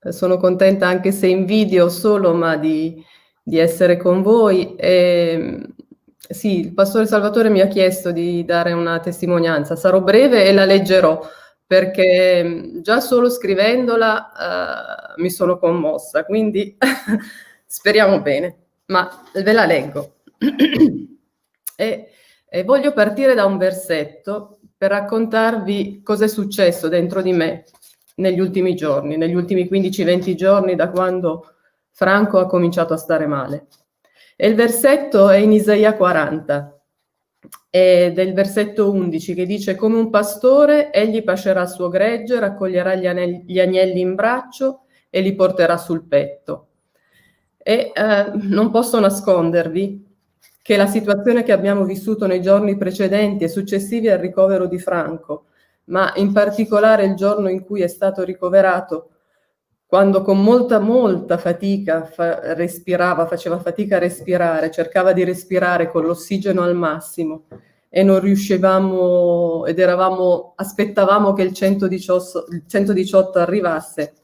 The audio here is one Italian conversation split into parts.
Sono contenta anche se in video solo, ma di essere con voi. Sì, il pastore Salvatore mi ha chiesto di dare una testimonianza. Sarò breve e la leggerò perché già solo scrivendola mi sono commossa, quindi speriamo bene, ma ve la leggo. E voglio partire da un versetto per raccontarvi cosa è successo dentro di me negli ultimi giorni, negli ultimi 15-20 giorni da quando Franco ha cominciato a stare male. E il versetto è in Isaia 40, ed è il versetto 11 che dice: come un pastore egli pascerà il suo gregge, raccoglierà gli agnelli in braccio e li porterà sul petto. E non posso nascondervi che la situazione che abbiamo vissuto nei giorni precedenti e successivi al ricovero di Franco, ma in particolare il giorno in cui è stato ricoverato, quando con molta fatica respirava, faceva fatica a respirare, cercava di respirare con l'ossigeno al massimo e non riuscivamo ed aspettavamo che il 118 arrivasse.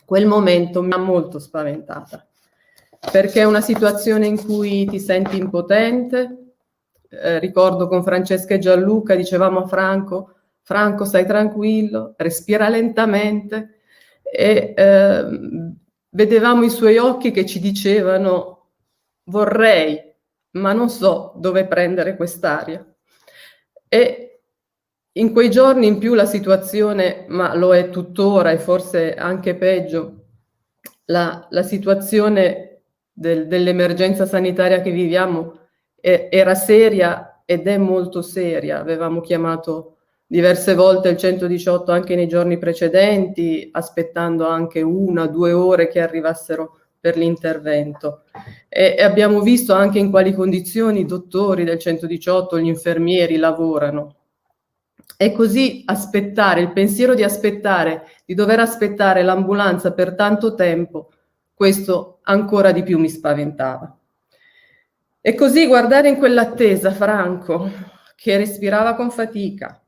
Quel momento mi ha molto spaventata, perché è una situazione in cui ti senti impotente. Ricordo con Francesca e Gianluca, dicevamo a Franco stai tranquillo, respira lentamente, e vedevamo i suoi occhi che ci dicevano vorrei, ma non so dove prendere quest'aria. E in quei giorni in più la situazione, ma lo è tuttora e forse anche peggio, la situazione dell'emergenza sanitaria che viviamo era seria ed è molto seria. Avevamo chiamato diverse volte il 118 anche nei giorni precedenti, aspettando anche 1-2 ore che arrivassero per l'intervento. E abbiamo visto anche in quali condizioni i dottori del 118, gli infermieri lavorano. E così aspettare, il pensiero di dover aspettare l'ambulanza per tanto tempo, questo ancora di più mi spaventava. E così guardare in quell'attesa Franco, che respirava con fatica,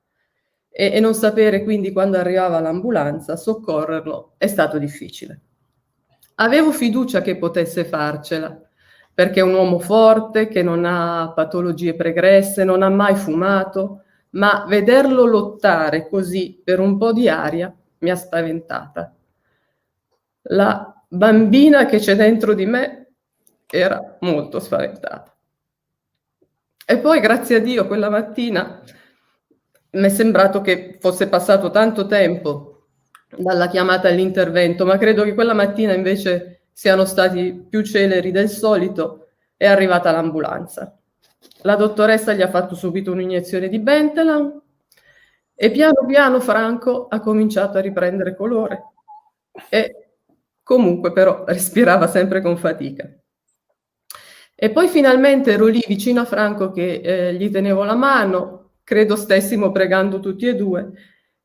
e non sapere quindi quando arrivava l'ambulanza, soccorrerlo, è stato difficile. Avevo fiducia che potesse farcela, perché è un uomo forte, che non ha patologie pregresse, non ha mai fumato, ma vederlo lottare così per un po' di aria mi ha spaventata. La bambina che c'è dentro di me era molto spaventata. E poi, grazie a Dio, quella mattina mi è sembrato che fosse passato tanto tempo dalla chiamata all'intervento, ma credo che quella mattina invece siano stati più celeri del solito. È arrivata l'ambulanza. La dottoressa gli ha fatto subito un'iniezione di Bentelam e piano piano Franco ha cominciato a riprendere colore e comunque però respirava sempre con fatica. E poi finalmente ero lì vicino a Franco che gli tenevo la mano, credo stessimo pregando tutti e due,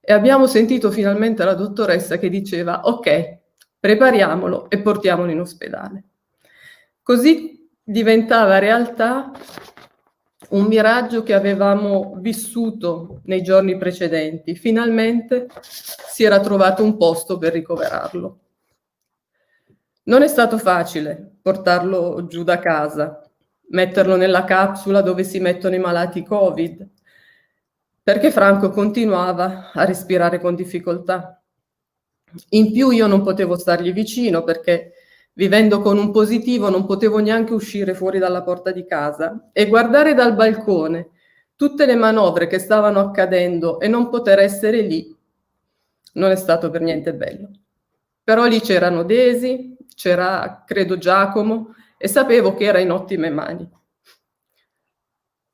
e abbiamo sentito finalmente la dottoressa che diceva ok, prepariamolo e portiamolo in ospedale. Così diventava realtà un miraggio che avevamo vissuto nei giorni precedenti. Finalmente si era trovato un posto per ricoverarlo. Non è stato facile portarlo giù da casa, metterlo nella capsula dove si mettono i malati Covid, perché Franco continuava a respirare con difficoltà. In più io non potevo stargli vicino perché vivendo con un positivo non potevo neanche uscire fuori dalla porta di casa e guardare dal balcone tutte le manovre che stavano accadendo e non poter essere lì non è stato per niente bello. Però lì c'erano Desi, c'era credo Giacomo e sapevo che era in ottime mani.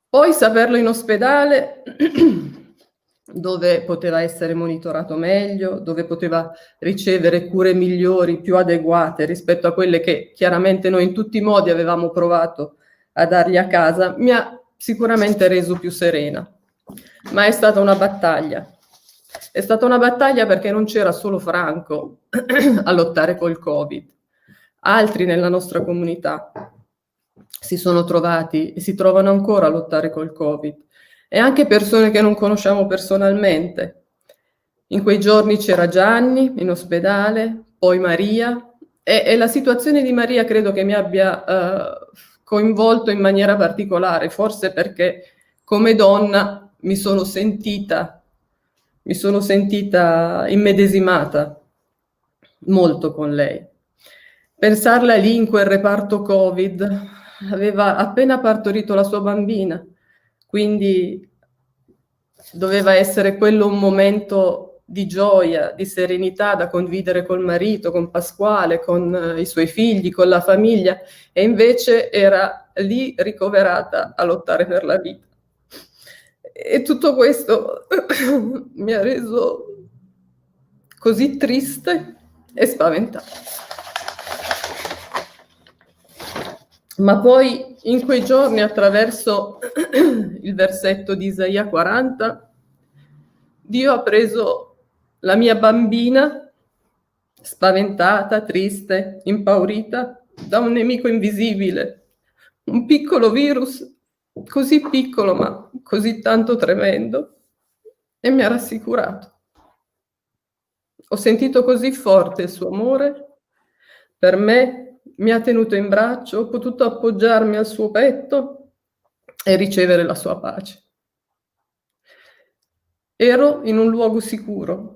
Poi saperlo in ospedale dove poteva essere monitorato meglio, dove poteva ricevere cure migliori, più adeguate rispetto a quelle che chiaramente noi in tutti i modi avevamo provato a dargli a casa, mi ha sicuramente reso più serena. Ma è stata una battaglia. È stata una battaglia perché non c'era solo Franco a lottare col Covid. Altri nella nostra comunità si sono trovati e si trovano ancora a lottare col Covid. E anche persone che non conosciamo personalmente. In quei giorni c'era Gianni in ospedale, poi Maria, e la situazione di Maria credo che mi abbia coinvolto in maniera particolare, forse perché come donna mi sono sentita immedesimata molto con lei. Pensarla lì in quel reparto Covid, aveva appena partorito la sua bambina, quindi doveva essere quello un momento di gioia, di serenità da condividere col marito, con Pasquale, con i suoi figli, con la famiglia, e invece era lì ricoverata a lottare per la vita. E tutto questo mi ha reso così triste e spaventata. Ma poi in quei giorni, attraverso il versetto di Isaia 40, Dio ha preso la mia bambina, spaventata, triste, impaurita, da un nemico invisibile, un piccolo virus, così piccolo ma così tanto tremendo, e mi ha rassicurato. Ho sentito così forte il suo amore per me, mi ha tenuto in braccio, ho potuto appoggiarmi al suo petto e ricevere la sua pace. Ero in un luogo sicuro,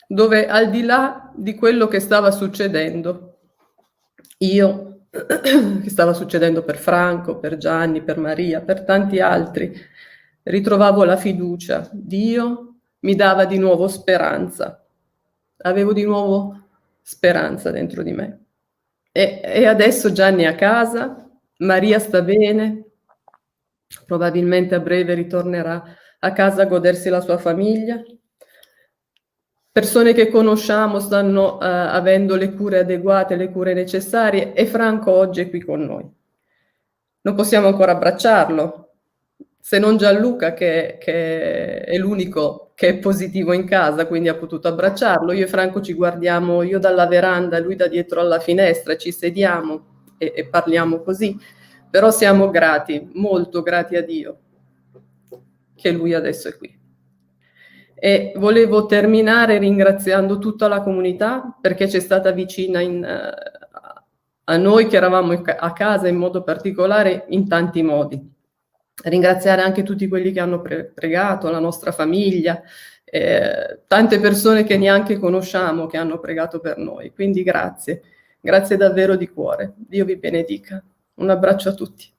dove al di là di quello che stava succedendo, che stava succedendo per Franco, per Gianni, per Maria, per tanti altri, ritrovavo la fiducia. Dio mi dava di nuovo speranza. Avevo di nuovo speranza dentro di me. E adesso Gianni è a casa, Maria sta bene, probabilmente a breve ritornerà a casa a godersi la sua famiglia. Persone che conosciamo stanno avendo le cure adeguate, le cure necessarie, e Franco oggi è qui con noi. Non possiamo ancora abbracciarlo, se non Gianluca che è l'unico che è positivo in casa, quindi ha potuto abbracciarlo. Io e Franco ci guardiamo, io dalla veranda, lui da dietro alla finestra, ci sediamo e parliamo così, però siamo grati, molto grati a Dio che lui adesso è qui. E volevo terminare ringraziando tutta la comunità perché c'è stata vicina a noi che eravamo a casa in modo particolare in tanti modi. Ringraziare anche tutti quelli che hanno pregato, la nostra famiglia, tante persone che neanche conosciamo che hanno pregato per noi. Quindi grazie davvero di cuore. Dio vi benedica. Un abbraccio a tutti.